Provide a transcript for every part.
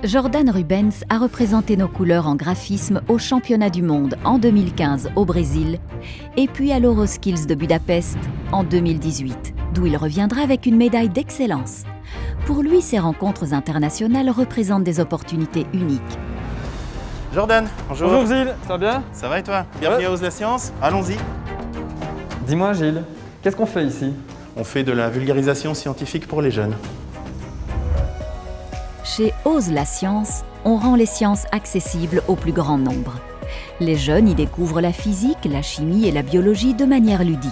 Jordan Rubens a représenté nos couleurs en graphisme au championnat du monde en 2015 au Brésil et puis à l'Euroskills de Budapest en 2018, d'où il reviendra avec une médaille d'excellence. Pour lui, ces rencontres internationales représentent des opportunités uniques. Jordan, bonjour. Bonjour Gilles, ça va bien? Ça va et toi? Bienvenue à Ose la Science, allons-y. Dis-moi Gilles, qu'est-ce qu'on fait ici? On fait de la vulgarisation scientifique pour les jeunes. Chez Ose la Science, on rend les sciences accessibles au plus grand nombre. Les jeunes y découvrent la physique, la chimie et la biologie de manière ludique.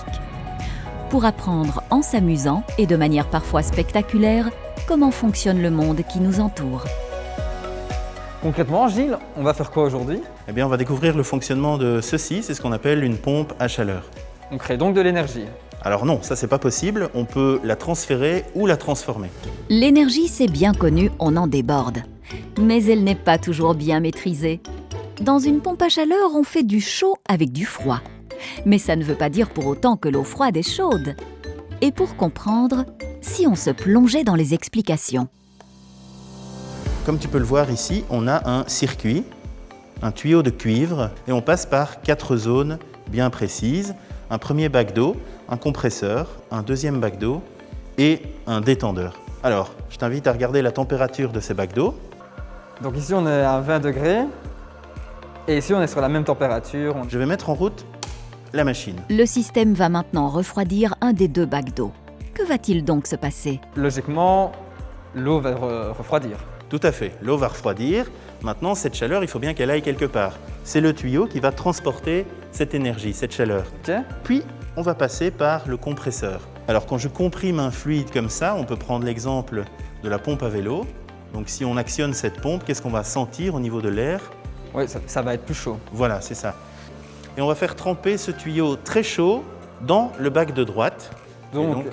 Pour apprendre en s'amusant et de manière parfois spectaculaire comment fonctionne le monde qui nous entoure. Concrètement Gilles, on va faire quoi aujourd'hui? Eh bien, on va découvrir le fonctionnement de ceci, c'est ce qu'on appelle une pompe à chaleur. On crée donc de l'énergie. Alors non, ça c'est pas possible, on peut la transférer ou la transformer. L'énergie, c'est bien connu, on en déborde. Mais elle n'est pas toujours bien maîtrisée. Dans une pompe à chaleur, on fait du chaud avec du froid. Mais ça ne veut pas dire pour autant que l'eau froide est chaude. Et pour comprendre, si on se plongeait dans les explications. Comme tu peux le voir ici, on a un circuit, un tuyau de cuivre, et on passe par 4 zones bien précises. Un premier bac d'eau, un compresseur, un deuxième bac d'eau et un détendeur. Alors, je t'invite à regarder la température de ces bacs d'eau. Donc ici on est à 20 degrés et ici on est sur la même température. Je vais mettre en route la machine. Le système va maintenant refroidir un des 2 bacs d'eau. Que va-t-il donc se passer? Logiquement, l'eau va refroidir. Tout à fait, l'eau va refroidir. Maintenant, cette chaleur, il faut bien qu'elle aille quelque part. C'est le tuyau qui va transporter cette énergie, cette chaleur. Ok. Puis, on va passer par le compresseur. Alors, quand je comprime un fluide comme ça, on peut prendre l'exemple de la pompe à vélo. Donc, si on actionne cette pompe, qu'est-ce qu'on va sentir au niveau de l'air? Oui, ça va être plus chaud. Voilà, c'est ça. Et on va faire tremper ce tuyau très chaud dans le bac de droite. Donc,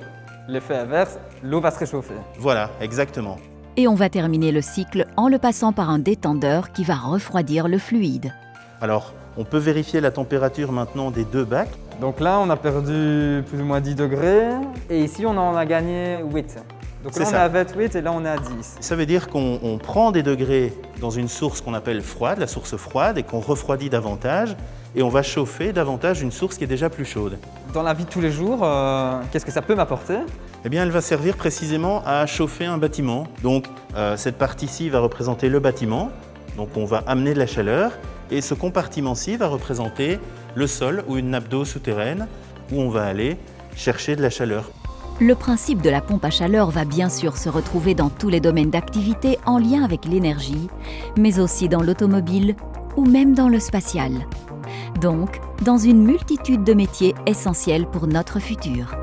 l'effet inverse, l'eau va se réchauffer. Voilà, exactement. Et on va terminer le cycle en le passant par un détendeur qui va refroidir le fluide. Alors, on peut vérifier la température maintenant des 2 bacs. Donc là, on a perdu plus ou moins 10 degrés et ici on en a gagné 8. Donc là, on est à 28 et là, on est à 10. Ça veut dire qu'on prend des degrés dans une source qu'on appelle froide, la source froide, et qu'on refroidit davantage, et on va chauffer davantage une source qui est déjà plus chaude. Dans la vie de tous les jours, qu'est-ce que ça peut m'apporter? Eh bien, elle va servir précisément à chauffer un bâtiment. Donc, cette partie-ci va représenter le bâtiment, donc on va amener de la chaleur, et ce compartiment-ci va représenter le sol ou une nappe d'eau souterraine, où on va aller chercher de la chaleur. Le principe de la pompe à chaleur va bien sûr se retrouver dans tous les domaines d'activité en lien avec l'énergie, mais aussi dans l'automobile ou même dans le spatial. Donc, dans une multitude de métiers essentiels pour notre futur.